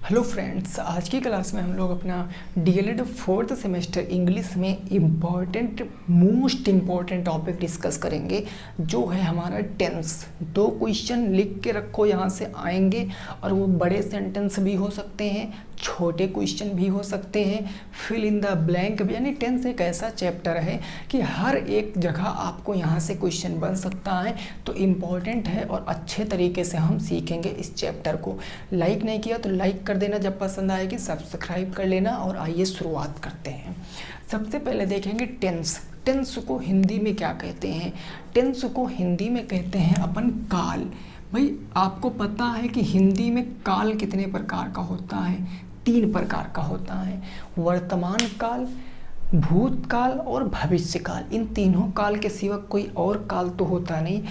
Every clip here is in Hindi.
हेलो फ्रेंड्स, आज की क्लास में हम लोग अपना डीएलएड फोर्थ सेमेस्टर इंग्लिश में मोस्ट इम्पॉर्टेंट टॉपिक डिस्कस करेंगे, जो है हमारा टेंस। दो क्वेश्चन लिख के रखो, यहाँ से आएंगे और वो बड़े सेंटेंस भी हो सकते हैं, छोटे क्वेश्चन भी हो सकते हैं, फिल इन द ब्लैंक भी। यानी टेंस एक ऐसा चैप्टर है कि हर एक जगह आपको यहाँ से क्वेश्चन बन सकता है, तो इम्पॉर्टेंट है और अच्छे तरीके से हम सीखेंगे इस चैप्टर को। लाइक नहीं किया तो लाइक कर देना, जब पसंद आएगी सब्सक्राइब कर लेना। और आइए शुरुआत करते हैं। सबसे पहले देखेंगे टेंस। टेंस को हिंदी में क्या कहते हैं? टेंस को हिंदी में कहते हैं अपन काल। भाई आपको पता है कि हिंदी में काल कितने प्रकार का होता है? 3 प्रकार का होता है। वर्तमान काल, भूतकाल और भविष्य काल। इन तीनों काल के सिवा कोई और काल तो होता नहीं।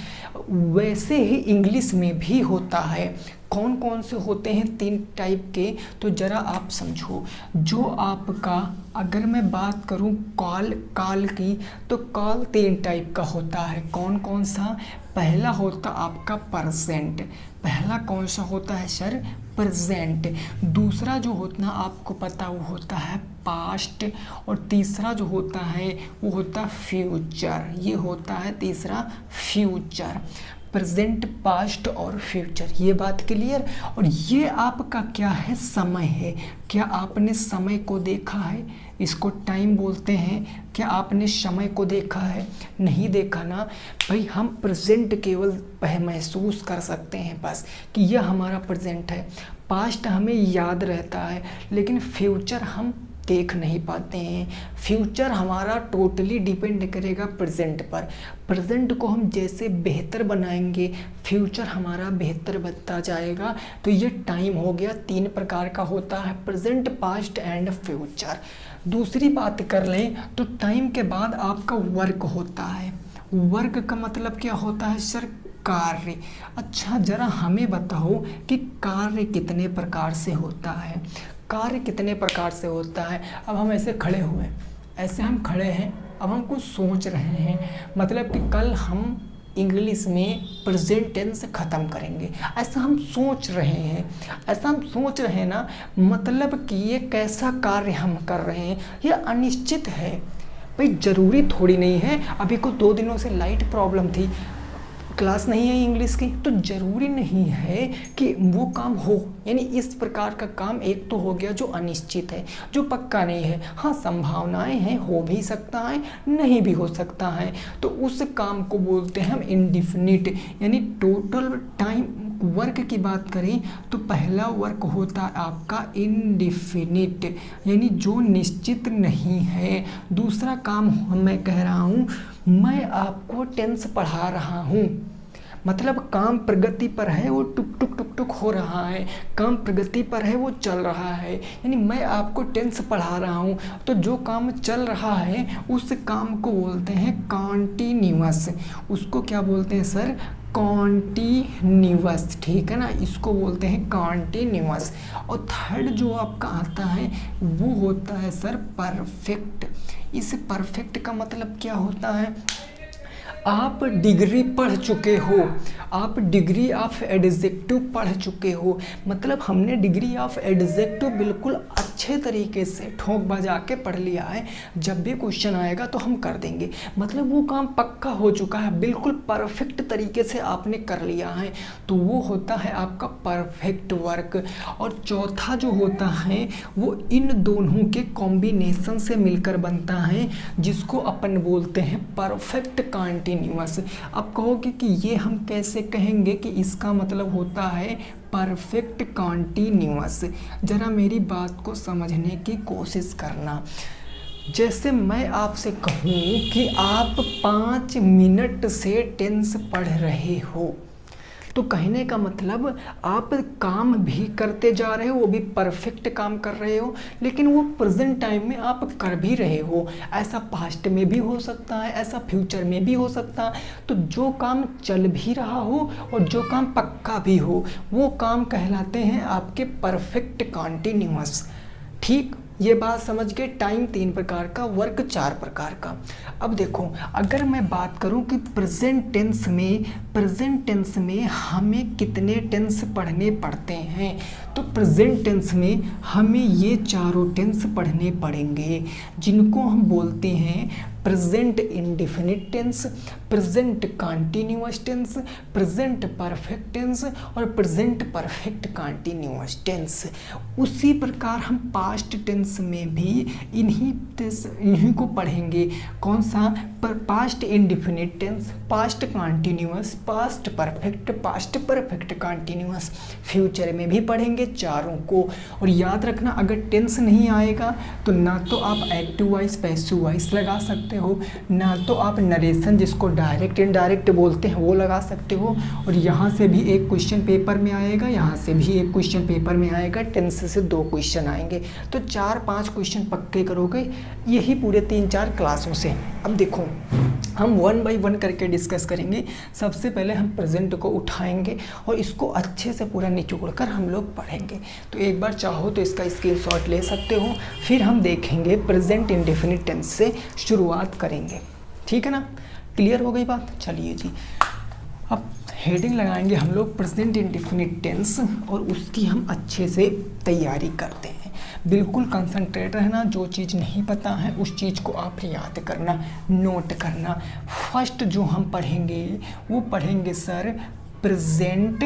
वैसे ही इंग्लिश में भी होता है। कौन कौन से होते हैं 3 टाइप के? तो ज़रा आप समझो। जो आपका, अगर मैं बात करूं काल की, तो काल 3 टाइप का होता है। कौन कौन सा? पहला होता आपका प्रेजेंट। पहला कौन सा होता है सर? प्रेजेंट। दूसरा जो होता है आपको पता, वो होता है पास्ट। और तीसरा जो होता है वो होता फ्यूचर। ये होता है तीसरा फ्यूचर। प्रेजेंट, पास्ट और फ्यूचर, ये बात क्लियर। और ये आपका क्या है? समय है। क्या आपने समय को देखा है? इसको टाइम बोलते हैं। क्या आपने समय को देखा है? नहीं देखा ना भाई। हम प्रेजेंट केवल महसूस कर सकते हैं बस कि यह हमारा प्रेजेंट है। पास्ट हमें याद रहता है, लेकिन फ्यूचर हम देख नहीं पाते हैं। फ्यूचर हमारा टोटली डिपेंड करेगा प्रेजेंट पर। प्रेजेंट को हम जैसे बेहतर बनाएंगे, फ्यूचर हमारा बेहतर बनता जाएगा। तो ये टाइम हो गया, 3 प्रकार का होता है, प्रेजेंट, पास्ट एंड फ्यूचर। दूसरी बात कर लें तो टाइम के बाद आपका वर्क होता है। वर्क का मतलब क्या होता है सर? कार्य। अच्छा जरा हमें बताओ कि कार्य कितने प्रकार से होता है? कार्य कितने प्रकार से होता है? अब हम ऐसे खड़े हुए, ऐसे हम खड़े हैं, अब हम कुछ सोच रहे हैं, मतलब कि कल हम इंग्लिश में प्रेजेंट टेंस ख़त्म करेंगे, ऐसा हम सोच रहे हैं। ऐसा हम सोच रहे हैं ना, मतलब कि ये कैसा कार्य हम कर रहे हैं, ये अनिश्चित है। भाई ज़रूरी थोड़ी नहीं है, अभी को 2 दिनों से लाइट प्रॉब्लम थी, क्लास नहीं है इंग्लिश की, तो ज़रूरी नहीं है कि वो काम हो। यानी इस प्रकार का काम एक तो हो गया जो अनिश्चित है, जो पक्का नहीं है। हाँ, संभावनाएं हैं, हो भी सकता है, नहीं भी हो सकता है। तो उस काम को बोलते हैं हम इंडिफिनिट। यानी टोटल टाइम वर्क की बात करें तो पहला वर्क होता है आपका इंडिफिनिट, यानी जो निश्चित नहीं है। दूसरा काम मैं कह रहा हूँ, मैं आपको टेंस पढ़ा रहा हूँ, मतलब काम प्रगति पर है, वो टुक टुक टुक टुक हो रहा है, काम प्रगति पर है, वो चल रहा है। यानी मैं आपको टेंस पढ़ा रहा हूँ, तो जो काम चल रहा है उस काम को बोलते हैं कॉन्टिन्यूअस। उसको क्या बोलते हैं सर? कॉन्टिन्यूअस, ठीक है ना, इसको बोलते हैं कॉन्टिन्यूअस। और थर्ड जो आपका आता है वो होता है सर परफेक्ट। इस परफेक्ट का मतलब क्या होता है? आप डिग्री पढ़ चुके हो, आप डिग्री ऑफ एडजेक्टिव पढ़ चुके हो, मतलब हमने डिग्री ऑफ एडजेक्टिव बिल्कुल अच्छे तरीके से ठोक बजा के पढ़ लिया है। जब भी क्वेश्चन आएगा तो हम कर देंगे, मतलब वो काम पक्का हो चुका है, बिल्कुल परफेक्ट तरीके से आपने कर लिया है, तो वो होता है आपका परफेक्ट वर्क। और चौथा जो होता है वो इन दोनों के कॉम्बिनेशन से मिलकर बनता है, जिसको अपन बोलते हैं परफेक्ट कॉन्टिन्यूअस। अब कहोगे कि ये हम कैसे कहेंगे कि इसका मतलब होता है परफेक्ट कॉन्टिन्यूअस। जरा मेरी बात को समझने की कोशिश करना। जैसे मैं आपसे कहूँ कि आप 5 मिनट से टेंस पढ़ रहे हो, तो कहने का मतलब आप काम भी करते जा रहे हो, वो भी परफेक्ट काम कर रहे हो, लेकिन वो प्रेजेंट टाइम में आप कर भी रहे हो। ऐसा पास्ट में भी हो सकता है, ऐसा फ्यूचर में भी हो सकता है। तो जो काम चल भी रहा हो और जो काम पक्का भी हो, वो काम कहलाते हैं आपके परफेक्ट कॉन्टिन्यूअस। ठीक, ये बात समझ गए। टाइम 3 प्रकार का, वर्क 4 प्रकार का। अब देखो, अगर मैं बात करूं कि प्रेजेंट टेंस में हमें कितने टेंस पढ़ने पड़ते हैं, तो प्रेजेंट टेंस में हमें ये चारों टेंस पढ़ने पड़ेंगे, जिनको हम बोलते हैं present indefinite tense, present continuous tense, present perfect tense और प्रेजेंट परफेक्ट कंटीन्यूअस टेंस। उसी प्रकार हम पास्ट टेंस में भी इन्हीं को पढ़ेंगे। कौन सा? Past indefinite tense, past continuous, past perfect, past perfect continuous. Future में भी पढ़ेंगे चारों को। और याद रखना, अगर टेंस नहीं आएगा तो ना तो आप एक्टिव वॉइस पैसिव वॉइस लगा सकते हो, ना तो आप नरेशन जिसको डायरेक्ट इनडायरेक्ट बोलते हैं वो लगा सकते हो। और यहाँ से भी एक क्वेश्चन पेपर में आएगा, यहाँ से भी एक क्वेश्चन पेपर में आएगा, टेंस से 2 क्वेश्चन आएंगे। तो 4-5 क्वेश्चन पक्के करोगे यही पूरे 3-4 क्लासों से। अब देखो, हम 1 बाय 1 करके डिस्कस करेंगे। सबसे पहले हम प्रेजेंट को उठाएंगे और इसको अच्छे से पूरा निचोड़ कर हम लोग पढ़ेंगे। तो एक बार चाहो तो इसका स्क्रीनशॉट ले सकते हो। फिर हम देखेंगे प्रेजेंट इंडेफिनिट टेंस से शुरुआत करेंगे। ठीक है ना? क्लियर हो गई बात? चलिए जी, अब हेडिंग लगाएंगे हम लोग प्रेजेंट इंडेफिनिट टेंस और उसकी हम अच्छे से तैयारी करते हैं। बिल्कुल कंसंट्रेट रहना, जो चीज़ नहीं पता है उस चीज़ को आप याद करना, नोट करना। फर्स्ट जो हम पढ़ेंगे वो पढ़ेंगे sir present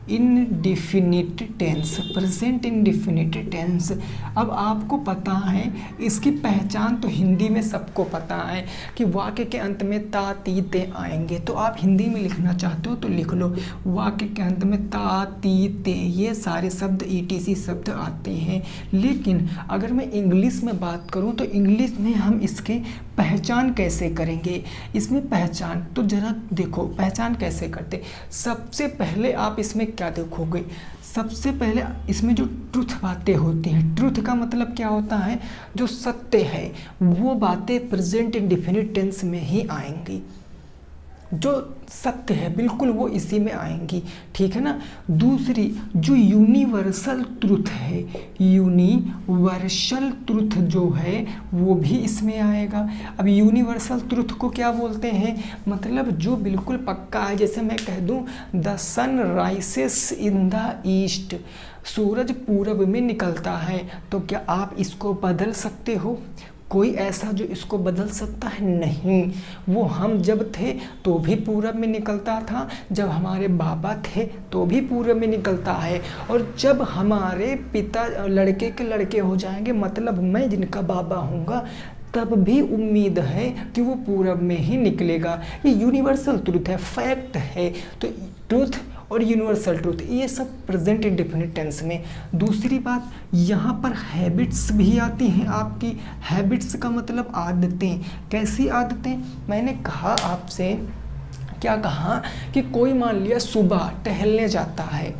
indefinite tense, present indefinite tense. अब आपको पता है इसकी पहचान तो हिंदी में सबको पता है कि वाक्य के अंत में ता ती ते आएंगे। तो आप हिंदी में लिखना चाहते हो तो लिख लो, वाक्य के अंत में ता ती ते ये सारे शब्द ETC शब्द आते हैं। लेकिन अगर मैं इंग्लिश में बात करूं तो इंग्लिश में हम इसके पहचान कैसे करेंगे? इसमें पहचान तो जरा देखो, पहचान कैसे करते। सबसे पहले आप इसमें क्या देखोगे? सबसे पहले इसमें जो ट्रुथ बातें होती हैं, ट्रुथ का मतलब क्या होता है? जो सत्य है वो बातें प्रेजेंट इंडेफिनिट टेंस में ही आएंगी। जो सत्य है बिल्कुल वो इसी में आएंगी। ठीक है ना? दूसरी जो यूनिवर्सल ट्रुथ है, यूनिवर्सल ट्रुथ जो है वो भी इसमें आएगा। अब यूनिवर्सल ट्रुथ को क्या बोलते हैं? मतलब जो बिल्कुल पक्का है। जैसे मैं कह दूं the sun rises in the east, सूरज पूरब में निकलता है, तो क्या आप इसको बदल सकते हो? कोई ऐसा जो इसको बदल सकता है? नहीं। वो हम जब थे तो भी पूरब में निकलता था, जब हमारे बाबा थे तो भी पूरब में निकलता है, और जब हमारे पिता लड़के के लड़के हो जाएंगे, मतलब मैं जिनका बाबा हूँगा, तब भी उम्मीद है कि वो पूरब में ही निकलेगा। ये यूनिवर्सल ट्रुथ है, फैक्ट है। तो ट्रुथ और यूनिवर्सल ट्रुथ ये सब प्रेजेंट इंडेफिनिट टेंस में। दूसरी बात, यहाँ पर हैबिट्स भी आती हैं आपकी। हैबिट्स का मतलब आदतें। कैसी आदतें? मैंने कहा आपसे, क्या कहा कि कोई मान लिया सुबह टहलने जाता है।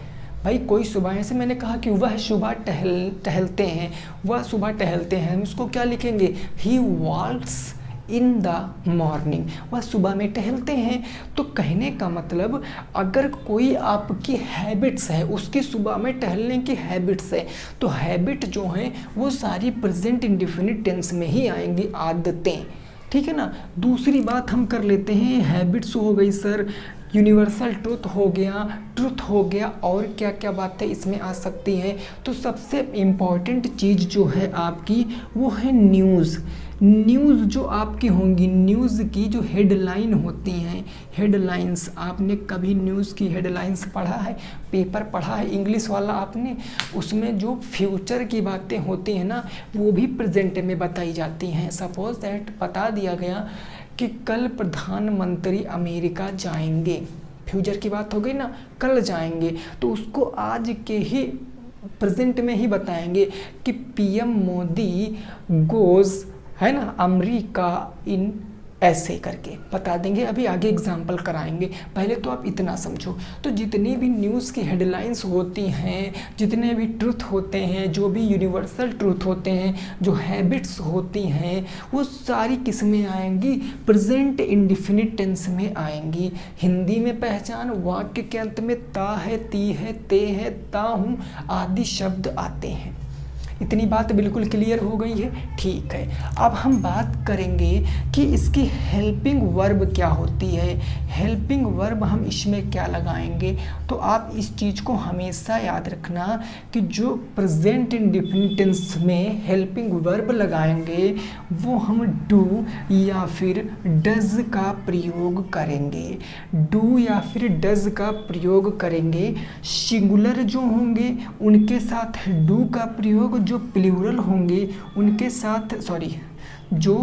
भाई कोई सुबह, ऐसे मैंने कहा कि वह सुबह टहलते हैं, वह सुबह टहलते हैं, हम उसको क्या लिखेंगे? ही वॉक्स इन द मॉर्निंग, वह सुबह में टहलते हैं। तो कहने का मतलब अगर कोई आपकी हैबिट्स है, उसकी सुबह में टहलने की हैबिट्स है, तो हैबिट जो हैं वो सारी प्रेजेंट इंडेफिनिट टेंस में ही आएंगी, आदतें। ठीक है ना? दूसरी बात हम कर लेते हैं, हैबिट्स हो गई सर, यूनिवर्सल ट्रुथ हो गया, और क्या क्या बातें इसमें आ सकती हैं? तो सबसे इम्पॉर्टेंट चीज़ जो है आपकी वो है न्यूज़। न्यूज़ जो आपकी होंगी, न्यूज़ की जो हेडलाइन होती हैं, हेडलाइंस। आपने कभी न्यूज़ की हेडलाइंस पढ़ा है? पेपर पढ़ा है इंग्लिश वाला आपने? उसमें जो फ्यूचर की बातें होती हैं ना, वो भी प्रेजेंट में बताई जाती हैं। सपोज दैट बता दिया गया कि कल प्रधानमंत्री अमेरिका जाएंगे, फ्यूचर की बात हो गई ना, कल जाएंगे, तो उसको आज के ही प्रेजेंट में ही बताएंगे कि PM मोदी गोज़, है ना, अमेरिका इन ऐसे करके बता देंगे, अभी आगे एग्जाम्पल कराएंगे, पहले तो आप इतना समझो। तो जितनी भी न्यूज़ की हेडलाइंस होती हैं, जितने भी ट्रुथ होते हैं, जो भी यूनिवर्सल ट्रुथ होते हैं, जो हैबिट्स होती हैं, वो सारी किस में आएंगी, प्रेजेंट इंडेफिनिट टेंस में आएंगी। हिंदी में पहचान, वाक्य के अंत में ता है, ती है, ते है, ता हूँ आदि शब्द आते हैं। इतनी बात बिल्कुल क्लियर हो गई है, ठीक है। अब हम बात करेंगे कि इसकी हेल्पिंग वर्ब क्या होती है। हेल्पिंग वर्ब हम इसमें क्या लगाएंगे, तो आप इस चीज़ को हमेशा याद रखना कि जो प्रेजेंट इंडेफिनिट टेंस में हेल्पिंग वर्ब लगाएंगे वो हम डू या फिर डज का प्रयोग करेंगे। डू या फिर डज का प्रयोग करेंगे। सिंगुलर जो होंगे उनके साथ डू का प्रयोग, जो प्लूरल होंगे उनके साथ जो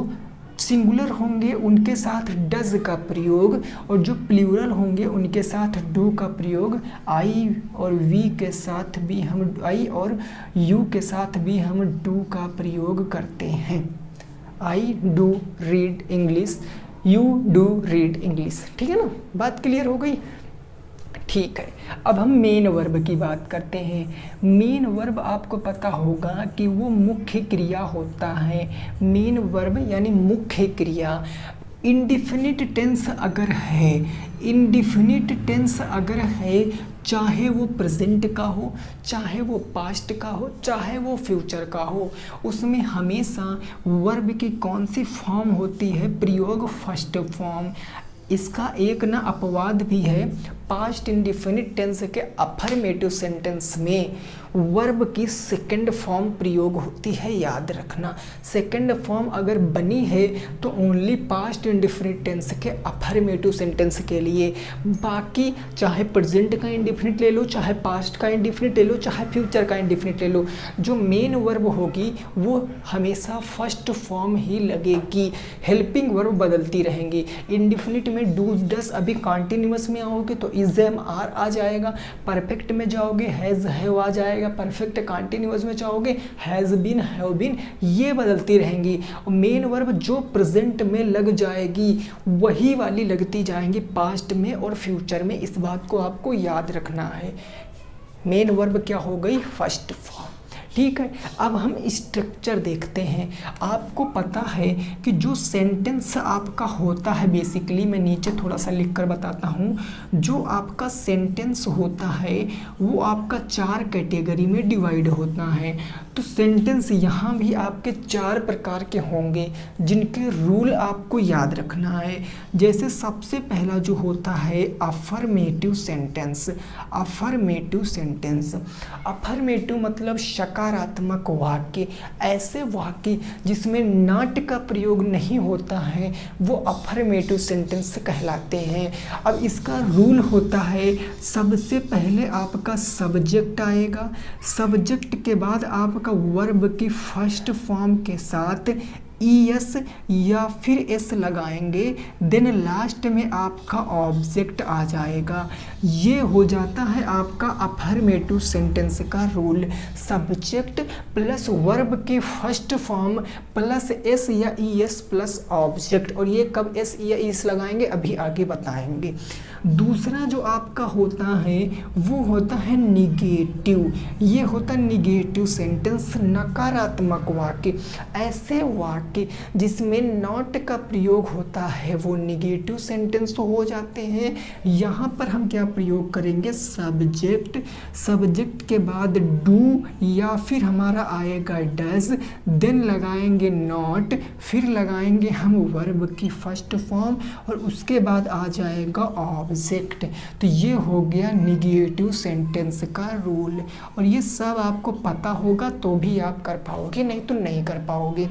सिंगुलर होंगे उनके साथ डज का प्रयोग, और जो प्लूरल होंगे उनके साथ डू का प्रयोग। आई और वी के साथ भी हम, आई और यू के साथ भी हम डू का प्रयोग करते हैं। I do read English, you do read English, ठीक है ना, बात क्लियर हो गई, ठीक है। अब हम मेन वर्ब की बात करते हैं। मेन वर्ब आपको पता होगा कि वो मुख्य क्रिया होता है। मेन वर्ब यानी मुख्य क्रिया। इंडिफिनिट टेंस अगर है, इंडिफिनिट टेंस अगर है, चाहे वो प्रेजेंट का हो, चाहे वो पास्ट का हो, चाहे वो फ्यूचर का हो, उसमें हमेशा वर्ब की कौन सी फॉर्म होती है, प्रयोग फर्स्ट फॉर्म। इसका एक ना अपवाद भी है, पास्ट इंडिफिनिट टेंस के अफर्मेटिव सेंटेंस में वर्ब की सेकंड फॉर्म प्रयोग होती है, याद रखना। सेकंड फॉर्म अगर बनी है तो ओनली पास्ट इंडिफिनिट टेंस के अफर्मेटिव सेंटेंस के लिए, बाकी चाहे प्रेजेंट का इंडिफिनिट ले लो, चाहे पास्ट का इंडिफिनिट ले लो, चाहे फ्यूचर का इंडिफिनिट ले लो, जो मेन वर्ब होगी वो हमेशा फर्स्ट फॉर्म ही लगेगी। हेल्पिंग वर्ब बदलती रहेंगी। इंडिफिनिट में डू डस, अभी कॉन्टिन्यूअस में आओगे तो इज एम आर आ जाएगा, परफेक्ट में जाओगे हैज़ हैव आ जाएगा, परफेक्ट कंटीन्यूअस में चाहोगे हैज़ बीन हैव बीन, ये बदलती रहेंगी। मेन वर्ब जो प्रेजेंट में लग जाएगी वही वाली लगती जाएंगी पास्ट में और फ्यूचर में, इस बात को आपको याद रखना है। मेन वर्ब क्या हो गई, फर्स्ट फॉर्म, ठीक है। अब हम स्ट्रक्चर देखते हैं। आपको पता है कि जो सेंटेंस आपका होता है, बेसिकली मैं नीचे थोड़ा सा लिख कर बताता हूँ, जो आपका सेंटेंस होता है वो आपका 4 कैटेगरी में डिवाइड होता है। तो सेंटेंस यहाँ भी आपके 4 प्रकार के होंगे जिनके रूल आपको याद रखना है। जैसे सबसे पहला जो होता है affirmative sentence. Affirmative sentence, affirmative मतलब सकारात्मक वाक्य। ऐसे वाक्य जिसमें नॉट का प्रयोग नहीं होता है वो अफर्मेटिव सेंटेंस कहलाते हैं। अब इसका रूल होता है, सबसे पहले आपका सब्जेक्ट आएगा, सब्जेक्ट के बाद आपका वर्ब की फर्स्ट फॉर्म के साथ ईएस या फिर एस लगाएंगे, देन लास्ट में आपका ऑब्जेक्ट आ जाएगा। ये हो जाता है आपका अफर्मेटिव सेंटेंस का रूल। सब्जेक्ट प्लस वर्ब की फर्स्ट फॉर्म प्लस एस या ईएस प्लस ऑब्जेक्ट, और ये कब एस या ईएस लगाएंगे अभी आगे बताएंगे। दूसरा जो आपका होता है वो होता है निगेटिव। ये होता है निगेटिव सेंटेंस, नकारात्मक वाक्य। ऐसे वाक्य जिसमें नॉट का प्रयोग होता है वो निगेटिव सेंटेंस हो जाते हैं। यहाँ पर हम क्या प्रयोग करेंगे, सब्जेक्ट, सब्जेक्ट के बाद डू या फिर हमारा आएगा डज, देन लगाएंगे नॉट, फिर लगाएंगे हम वर्ब की फर्स्ट फॉर्म और उसके बाद आ जाएगा ऑब्जेक्ट। तो ये हो गया निगेटिव सेंटेंस का रूल, और ये सब आपको पता होगा तो भी आप कर पाओगे, नहीं तो नहीं कर पाओगे।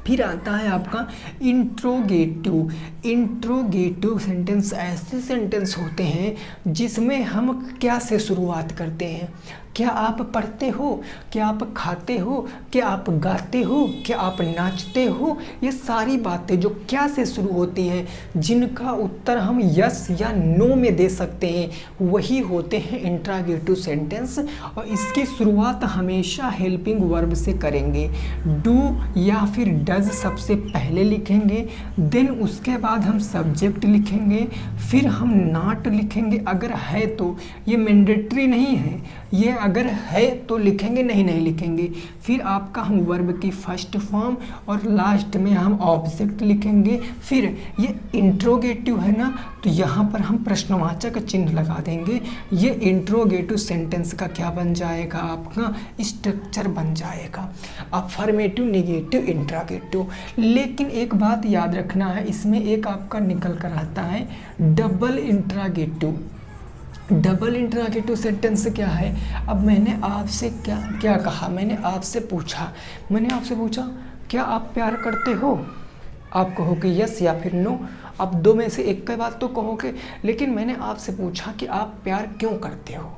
फिर आता है आपका इंट्रोगेटिव। इंट्रोगेटिव सेंटेंस ऐसे सेंटेंस होते हैं जिसमें हम क्या से शुरुआत करते हैं, क्या आप पढ़ते हो, क्या आप खाते हो, क्या आप गाते हो, क्या आप नाचते हो, ये सारी बातें जो क्या से शुरू होती हैं, जिनका उत्तर हम यस या नो में दे सकते हैं, वही होते हैं इंट्रोगेटिव सेंटेंस। और इसकी शुरुआत हमेशा हेल्पिंग वर्ब से करेंगे, डू या फिर डज सबसे पहले लिखेंगे, देन उसके बाद हम सब्जेक्ट लिखेंगे, फिर हम नॉट लिखेंगे अगर है तो। ये मैंडेटरी नहीं है, ये अगर है तो लिखेंगे, नहीं लिखेंगे। फिर आपका हम वर्ब की फर्स्ट फॉर्म और लास्ट में हम ऑब्जेक्ट लिखेंगे। फिर ये इंट्रोगेटिव है ना, तो यहाँ पर हम प्रश्नवाचक चिन्ह लगा देंगे। ये इंट्रोगेटिव सेंटेंस का क्या बन जाएगा, आपका स्ट्रक्चर बन जाएगा, अफर्मेटिव, नेगेटिव, इंट्रोगेटिव। लेकिन एक बात याद रखना है, इसमें एक आपका निकल कर आता है double interrogative. Double interrogative sentence क्या है? अब मैंने आपसे क्या कहा, मैंने आपसे पूछा क्या आप प्यार करते हो? आप कहोगे यस या फिर नो, आप दो में से एक की बात तो कहोगे। लेकिन मैंने आपसे पूछा कि आप प्यार क्यों करते हो,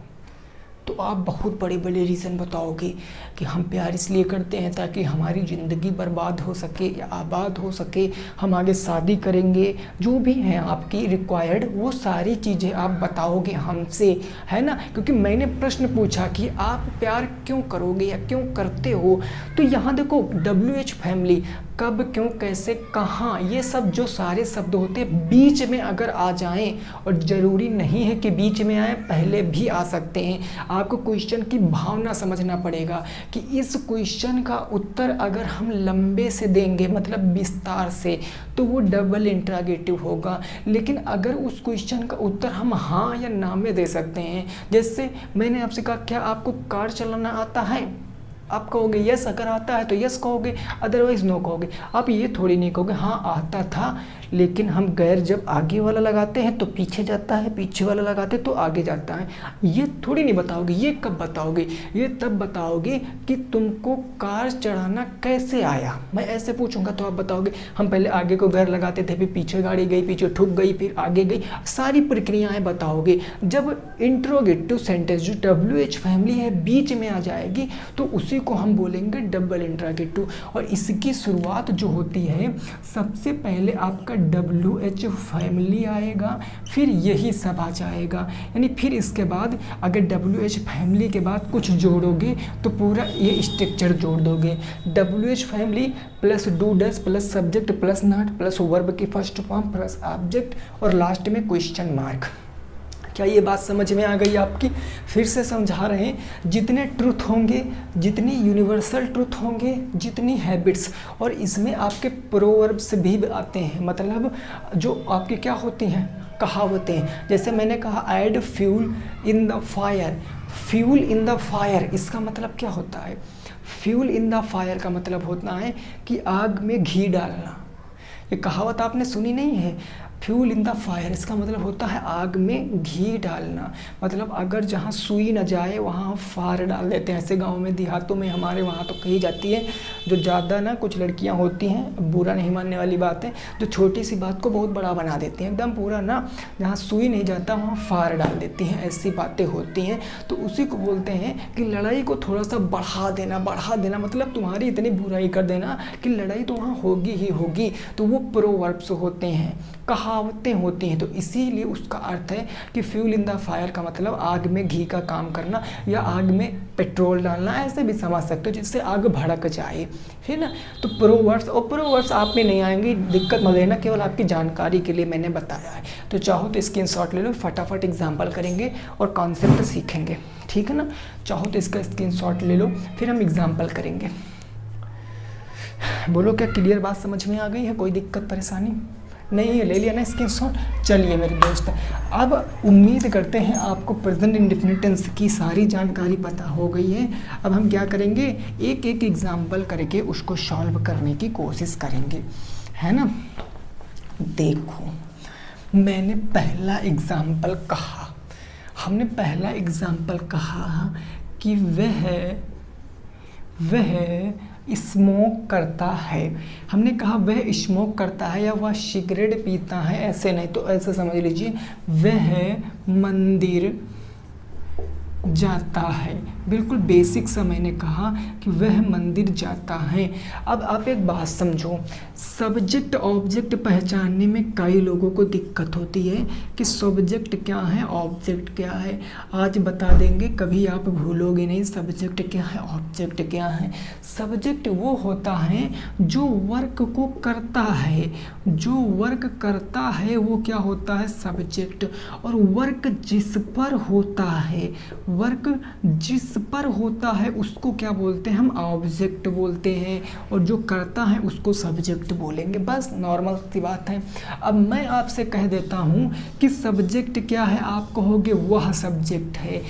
तो आप बहुत बड़े बड़े रीज़न बताओगे कि हम प्यार इसलिए करते हैं ताकि हमारी ज़िंदगी बर्बाद हो सके या आबाद हो सके, हम आगे शादी करेंगे, जो भी हैं आपकी रिक्वायर्ड वो सारी चीज़ें आप बताओगे हमसे, है ना। क्योंकि मैंने प्रश्न पूछा कि आप प्यार क्यों करोगे या क्यों करते हो, तो यहाँ देखो WH फैमिली, कब, क्यों, कैसे, कहाँ, ये सब जो सारे शब्द होते हैं बीच में अगर आ जाएं, और ज़रूरी नहीं है कि बीच में आए, पहले भी आ सकते हैं। आपको क्वेश्चन की भावना समझना पड़ेगा कि इस क्वेश्चन का उत्तर अगर हम लंबे से देंगे, मतलब विस्तार से, तो वो डबल इंट्रोगेटिव होगा। लेकिन अगर उस क्वेश्चन का उत्तर हम हाँ या ना में दे सकते हैं, जैसे मैंने आपसे कहा क्या आपको कार चलाना आता है, आप कहोगे यस, अगर आता है तो यस कहोगे, अदरवाइज नो कहोगे। आप ये थोड़ी नहीं कहोगे हाँ आता था, लेकिन हम गैर जब आगे वाला लगाते हैं तो पीछे जाता है, पीछे वाला लगाते हैं तो आगे जाता है, ये थोड़ी नहीं बताओगे। ये कब बताओगे? ये तब बताओगे कि तुमको कार चढ़ाना कैसे आया। मैं ऐसे पूछूंगा तो आप बताओगे हम पहले आगे को गैर लगाते थे, फिर पीछे गाड़ी गई, पीछे ठुक गई, फिर आगे गई, सारी प्रक्रियाएं बताओगे। जब इंट्रोगेटिव सेंटेंस जो WH फैमिली है बीच में आ जाएगी तो उसी को हम बोलेंगे डबल इंट्रोगेटिव। और इसकी शुरुआत जो होती है, सबसे पहले आपका WH फैमिली आएगा, फिर यही सब आ जाएगा। यानी फिर इसके बाद अगर WH फैमिली के बाद कुछ जोड़ोगे तो पूरा ये स्ट्रक्चर जोड़ दोगे। WH family plus do does plus subject plus not plus verb की फर्स्ट फॉर्म प्लस ऑब्जेक्ट और लास्ट में क्वेश्चन मार्क। क्या ये बात समझ में आ गई आपकी? फिर से समझा रहे हैं, जितने ट्रुथ होंगे, जितनी यूनिवर्सल ट्रुथ होंगे, जितनी हैबिट्स, और इसमें आपके प्रोवर्ब्स भी आते हैं, मतलब जो आपकी क्या होती हैं, कहावतें। जैसे मैंने कहा add fuel in the fire, fuel in the fire, इसका मतलब क्या होता है? फ्यूल इन द फायर का मतलब होता है कि आग में घी डालना। ये कहावत आपने सुनी नहीं है? फ्यूल इन द फायर, इसका मतलब होता है आग में घी डालना। मतलब अगर जहाँ सुई न जाए वहाँ फार डाल देते हैं। ऐसे गांव में, देहातों में, हमारे वहाँ तो कही जाती है, जो ज़्यादा ना कुछ लड़कियाँ होती हैं, बुरा नहीं मानने वाली बात है, जो छोटी सी बात को बहुत बड़ा बना देती हैं, एकदम पूरा ना, जहाँ सुई नहीं जाता वहाँ फार डाल देती हैं। ऐसी बातें होती हैं, तो उसी को बोलते हैं कि लड़ाई को थोड़ा सा बढ़ा देना, मतलब तुम्हारी इतनी बुराई कर देना कि लड़ाई तो वहाँ होगी ही होगी। तो वो प्रोवर्ब्स होते हैं, कहावतें होती हैं। तो इसीलिए उसका अर्थ है कि फ्यूल इन द फायर का मतलब आग में घी का काम करना या आग में पेट्रोल डालना, ऐसे भी समझ सकते हो, जिससे आग भड़क जाए, है ना। तो प्रोवर्ब्स, और प्रोवर्ब्स आप में नहीं आएंगी, दिक्कत मत लेना, केवल आपकी जानकारी के लिए मैंने बताया है। तो चाहो तो स्क्रीनशॉट ले लो, फटाफट एग्जाम्पल करेंगे और कॉन्सेप्ट सीखेंगे, ठीक है ना। चाहो तो इसका स्क्रीनशॉट ले लो, फिर हम एग्जाम्पल करेंगे। बोलो क्या क्लियर बात समझ में आ गई है? कोई दिक्कत परेशानी नहीं है? ले लिया ना स्क्रीनशॉट? चलिए मेरे दोस्त, अब उम्मीद करते हैं आपको प्रेजेंट इंडेफिनिट टेंस की सारी जानकारी पता हो गई है। अब हम क्या करेंगे, एक एक एग्जाम्पल करके उसको सॉल्व करने की कोशिश करेंगे, है ना। देखो, मैंने पहला एग्जाम्पल कहा, हमने पहला एग्जाम्पल कहा कि वह स्मोक करता है। हमने कहा वह स्मोक करता है या वह सिगरेट पीता है, ऐसे नहीं, तो ऐसे समझ लीजिए वह मंदिर जाता है। बिल्कुल बेसिक सा मैंने कहा कि वह मंदिर जाता है। अब आप एक बात समझो, सब्जेक्ट ऑब्जेक्ट पहचानने में कई लोगों को दिक्कत होती है कि सब्जेक्ट क्या है, ऑब्जेक्ट क्या है। आज बता देंगे, कभी आप भूलोगे नहीं सब्जेक्ट क्या है, ऑब्जेक्ट क्या है। सब्जेक्ट वो होता है जो वर्क को करता है, जो वर्क करता है वो क्या होता है, सब्जेक्ट। और वर्क जिस पर होता है, वर्क जिस पर होता है उसको क्या बोलते हैं हम, ऑब्जेक्ट बोलते हैं। और जो करता है उसको सब्जेक्ट बोलेंगे। बस नॉर्मल सी बात है। अब मैं आपसे कह देता हूँ कि सब्जेक्ट क्या है, आप कहोगे वह सब्जेक्ट है।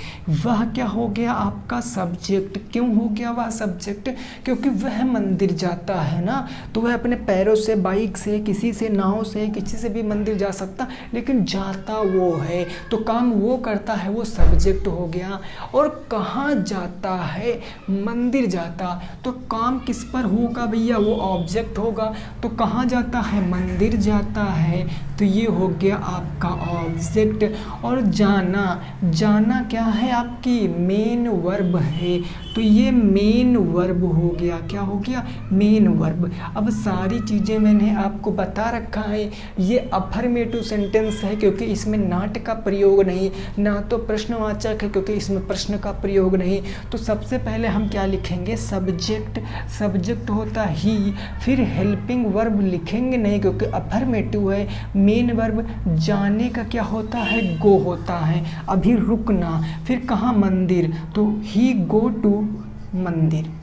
वह क्या हो गया आपका सब्जेक्ट। क्यों हो गया वह सब्जेक्ट, क्योंकि वह मंदिर जाता है ना, तो वह अपने पैरों से, बाइक से, किसी से, नाव से, किसी से भी मंदिर जा सकता, लेकिन जाता वो है, तो काम वो करता है, वो सब्जेक्ट हो गया। और कहाँ जाता है, मंदिर जाता, तो काम किस पर होगा भैया, वो ऑब्जेक्ट होगा। तो कहाँ जाता है, मंदिर जाता है, तो ये हो गया आपका ऑब्जेक्ट। और जाना, जाना क्या है आपकी, मेन वर्ब है, तो ये मेन वर्ब हो गया। क्या हो गया, मेन वर्ब। अब सारी चीज़ें मैंने आपको बता रखा है। ये अफर्मेटिव सेंटेंस है क्योंकि इसमें नॉट का प्रयोग नहीं, ना तो प्रश्नवाचक है क्योंकि इसमें प्रश्न का प्रयोग नहीं। तो सबसे पहले हम क्या लिखेंगे, सब्जेक्ट, सब्जेक्ट होता ही, फिर हेल्पिंग वर्ब लिखेंगे नहीं क्योंकि अफर्मेटिव है। मेन वर्ब, जाने का क्या होता है, गो होता है, अभी रुकना, फिर कहाँ, मंदिर, तो ही गो टू मंदिर,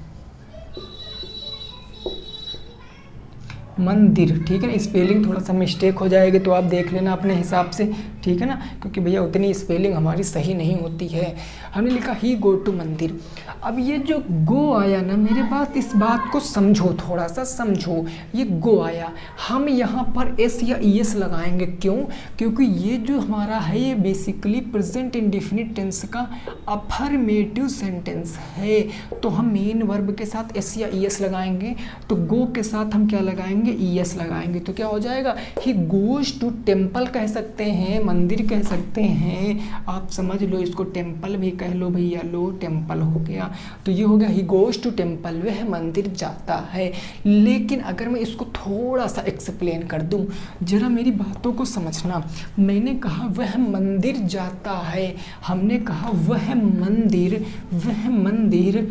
मंदिर। ठीक है ना, स्पेलिंग थोड़ा सा मिस्टेक हो जाएगी तो आप देख लेना अपने हिसाब से, ठीक है ना, क्योंकि भैया उतनी स्पेलिंग हमारी सही नहीं होती है। हमने लिखा ही गो टू मंदिर। अब ये जो गो आया ना, मेरे पास इस बात को समझो, थोड़ा सा समझो। ये गो आया, हम यहाँ पर एस या ई एस लगाएंगे। क्यों, क्योंकि ये जो हमारा है ये बेसिकली प्रेजेंट इंडेफिनिट टेंस का अफर्मेटिव सेंटेंस है, तो हम मेन वर्ब के साथ एस या ई एस लगाएंगे। तो गो के साथ हम क्या लगाएंगे, ई एस लगाएंगे, तो क्या हो जाएगा, ही गोज टू टेम्पल कह सकते हैं, मंदिर कह सकते हैं, आप समझ लो इसको, टेम्पल भी कह लो भैया, लो टेम्पल हो गया। तो ये हो गया ही गोज टू टेम्पल, वह मंदिर जाता है। लेकिन अगर मैं इसको थोड़ा सा एक्सप्लेन कर दूं, जरा मेरी बातों को समझना। मैंने कहा वह मंदिर जाता है, हमने कहा वह मंदिर, वह मंदिर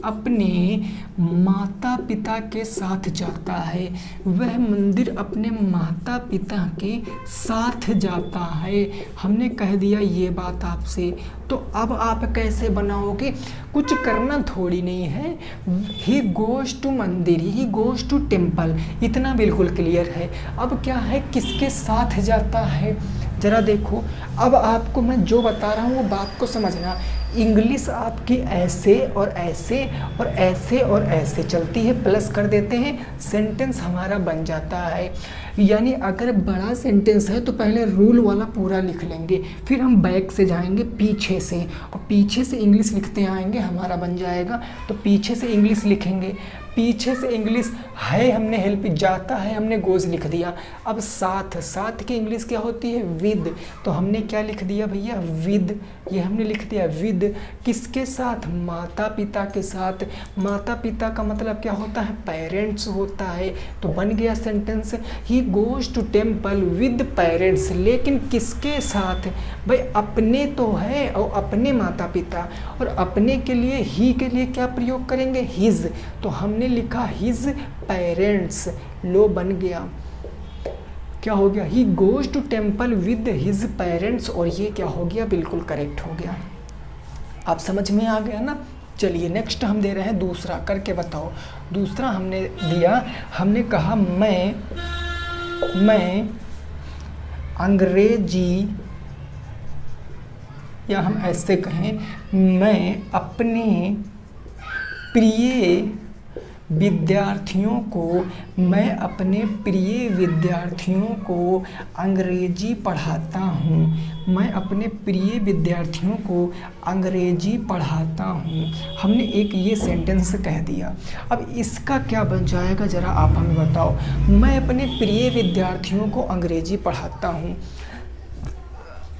अपने माता पिता के साथ जाता है, वह मंदिर अपने माता पिता के साथ जाता है। हमने कह दिया ये बात आपसे, तो अब आप कैसे बनाओगे, कुछ करना थोड़ी नहीं है। ही गोज टू मंदिर, ही गोज टू टेम्पल, इतना बिल्कुल क्लियर है। अब क्या है, किसके साथ जाता है, जरा देखो। अब आपको मैं जो बता रहा हूँ वो बात को समझना। इंग्लिश आपकी ऐसे और ऐसे और ऐसे और ऐसे चलती है, प्लस कर देते हैं, सेंटेंस हमारा बन जाता है। यानी अगर बड़ा सेंटेंस है तो पहले रूल वाला पूरा लिख लेंगे, फिर हम बैक से जाएंगे पीछे से, और पीछे से इंग्लिश लिखते आएंगे, हमारा बन जाएगा। तो पीछे से इंग्लिश लिखेंगे, पीछे से इंग्लिश है, हमने हेल्प, जाता है हमने गोज लिख दिया। अब साथ, साथ की इंग्लिश क्या होती है, विद, तो हमने क्या लिख दिया भैया, विद, ये हमने लिख दिया विद। किसके साथ, माता पिता के साथ। माता पिता का मतलब क्या होता है, पेरेंट्स होता है, तो बन गया sentence, he goes to temple with parents. लेकिन किसके साथ भाई, अपने तो है और अपने माता पिता, और अपने के लिए, ही के लिए क्या प्रयोग करेंगे, हिज, तो हमने लिखा हिज पेरेंट्स, लो बन गया, क्या हो गया, he goes to temple with his parents, और ये क्या हो गया, बिल्कुल करेक्ट हो गया। आप समझ में आ गया ना। चलिए नेक्स्ट हम दे रहे हैं दूसरा, करके बताओ। दूसरा हमने दिया, हमने कहा मैं अंग्रेजी, या हम ऐसे कहें, मैं अपने प्रिय विद्यार्थियों को अंग्रेजी पढ़ाता हूँ। मैं अपने प्रिय विद्यार्थियों को अंग्रेजी पढ़ाता हूँ। हमने एक ये सेंटेंस कह दिया। अब इसका क्या बन जाएगा, ज़रा आप हमें बताओ। मैं अपने प्रिय विद्यार्थियों को अंग्रेजी पढ़ाता हूँ,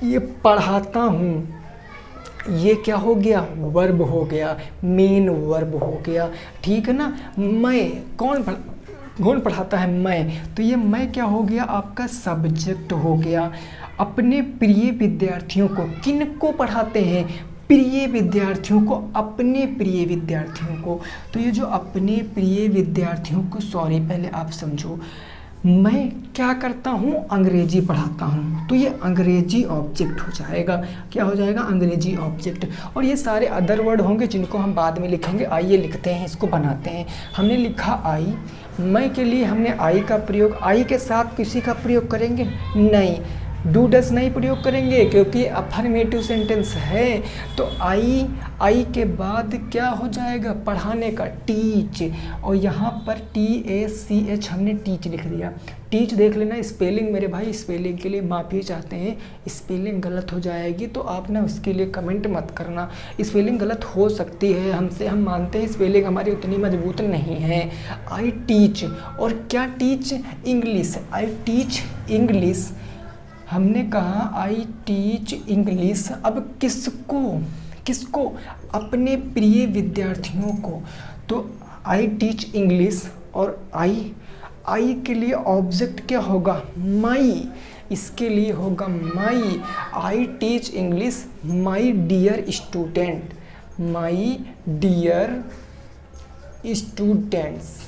ये पढ़ाता हूँ, ये क्या हो गया, वर्ब हो गया, मेन वर्ब हो गया, ठीक है ना। मैं कौन पढ़ाता है, मैं, तो ये मैं क्या हो गया, आपका सब्जेक्ट हो गया। अपने प्रिय विद्यार्थियों को, किन को पढ़ाते हैं, प्रिय विद्यार्थियों को, अपने प्रिय विद्यार्थियों को। तो ये जो अपने प्रिय विद्यार्थियों को, सॉरी पहले आप समझो, मैं क्या करता हूँ, अंग्रेजी पढ़ाता हूँ, तो ये अंग्रेजी ऑब्जेक्ट हो जाएगा। क्या हो जाएगा, अंग्रेजी ऑब्जेक्ट। और ये सारे अदर वर्ड होंगे जिनको हम बाद में लिखेंगे। आइए लिखते हैं, इसको बनाते हैं। हमने लिखा आई, मैं के लिए हमने आई का प्रयोग, आई के साथ किसी का प्रयोग करेंगे नहीं, डू डस नहीं प्रयोग करेंगे क्योंकि अफर्मेटिव सेंटेंस है। तो आई के बाद क्या हो जाएगा, पढ़ाने का, टीच, और यहाँ पर TACH हमने टीच लिख दिया। टीच देख लेना, स्पेलिंग मेरे भाई, स्पेलिंग के लिए माफ़ी चाहते हैं, स्पेलिंग गलत हो जाएगी तो आप ना उसके लिए कमेंट मत करना। स्पेलिंग गलत हो सकती है हमसे, हम मानते हैं स्पेलिंग हमारी उतनी मजबूत नहीं है। आई टीच, और क्या टीच, इंग्लिश, आई टीच इंग्लिश। हमने कहा आई टीच इंग्लिश, अब किसको, अपने प्रिय विद्यार्थियों को। तो आई टीच इंग्लिश, और आई के लिए ऑब्जेक्ट क्या होगा, माई, इसके लिए होगा my. I teach English my dear student, my dear students,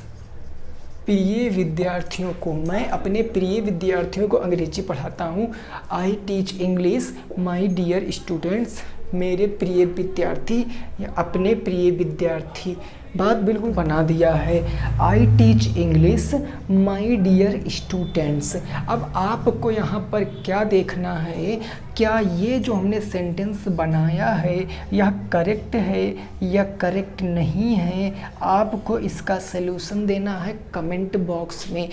प्रिय विद्यार्थियों को, मैं अपने प्रिय विद्यार्थियों को अंग्रेजी पढ़ाता हूँ। I teach English my dear students, मेरे प्रिय विद्यार्थी या अपने प्रिय विद्यार्थी। बात बिल्कुल बना दिया है। I teach English my dear students. अब आपको यहाँ पर क्या देखना है, क्या ये जो हमने सेंटेंस बनाया है यह करेक्ट है या करेक्ट नहीं है। आपको इसका सलूशन देना है कमेंट बॉक्स में।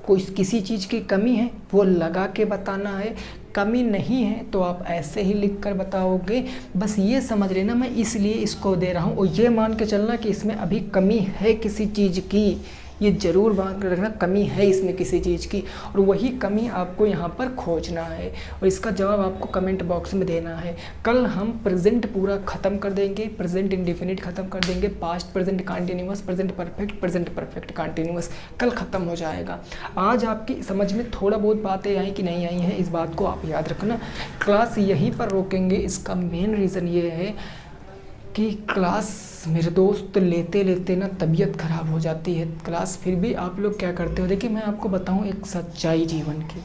कोई किसी चीज़ की कमी है वो लगा के बताना है, कमी नहीं है तो आप ऐसे ही लिख कर बताओगे। बस ये समझ लेना मैं इसलिए इसको दे रहा हूँ, और ये मान के चलना कि इसमें अभी कमी है किसी चीज़ की, ये ज़रूर मान कर रखना कमी है इसमें किसी चीज़ की, और वही कमी आपको यहाँ पर खोजना है और इसका जवाब आपको कमेंट बॉक्स में देना है। कल हम प्रेजेंट पूरा ख़त्म कर देंगे, प्रेजेंट इंडेफिनिट ख़त्म कर देंगे, past present continuous, present perfect continuous कल ख़त्म हो जाएगा। आज आपकी समझ में थोड़ा बहुत बातें आई कि नहीं आई हैं, इस बात को आप याद रखना। क्लास यहीं पर रोकेंगे, इसका मेन रीज़न ये है कि क्लास मेरे दोस्त लेते लेते ना तबीयत ख़राब हो जाती है क्लास। फिर भी आप लोग क्या करते हो, देखिए मैं आपको बताऊं एक सच्चाई जीवन की,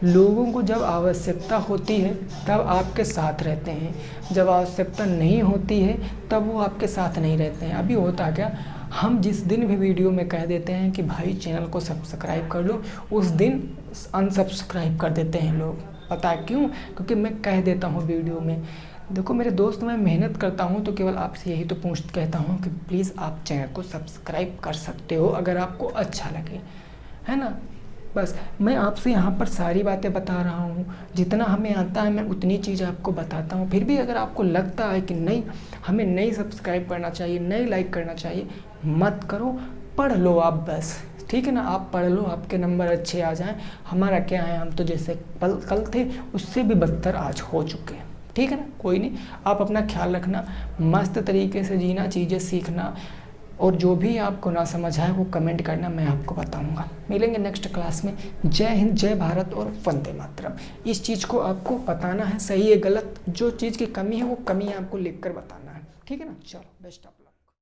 लोगों को जब आवश्यकता होती है तब आपके साथ रहते हैं, जब आवश्यकता नहीं होती है तब वो आपके साथ नहीं रहते हैं। अभी होता क्या, हम जिस दिन भी वीडियो में कह देते हैं कि भाई चैनल को सब्सक्राइब कर लो, उस दिन अनसब्सक्राइब कर देते हैं लोग। पता है क्यों? क्योंकि मैं कह देता हूँ वीडियो में, देखो मेरे दोस्त मैं मेहनत करता हूँ तो केवल आपसे यही तो कहता हूँ कि प्लीज़ आप चैनल को सब्सक्राइब कर सकते हो अगर आपको अच्छा लगे, है ना। बस मैं आपसे यहाँ पर सारी बातें बता रहा हूँ, जितना हमें आता है मैं उतनी चीज़ आपको बताता हूँ। फिर भी अगर आपको लगता है कि नहीं हमें नहीं सब्सक्राइब करना चाहिए, नहीं लाइक करना चाहिए, मत करो, पढ़ लो आप बस, ठीक है ना। आप पढ़ लो, आपके नंबर अच्छे आ जाएं। हमारा क्या है, हम तो जैसे कल थे उससे भी बदतर आज हो चुके हैं, ठीक है ना। कोई नहीं, आप अपना ख्याल रखना, मस्त तरीके से जीना, चीज़ें सीखना, और जो भी आपको ना समझ आए वो कमेंट करना, मैं आपको बताऊंगा। मिलेंगे नेक्स्ट क्लास में। जय हिंद, जय भारत और वंदे मातरम। इस चीज़ को आपको बताना है, सही है गलत, जो चीज़ की कमी है वो कमी आपको लिख कर बताना है, ठीक है ना। चलो, बेस्ट ऑफ लक।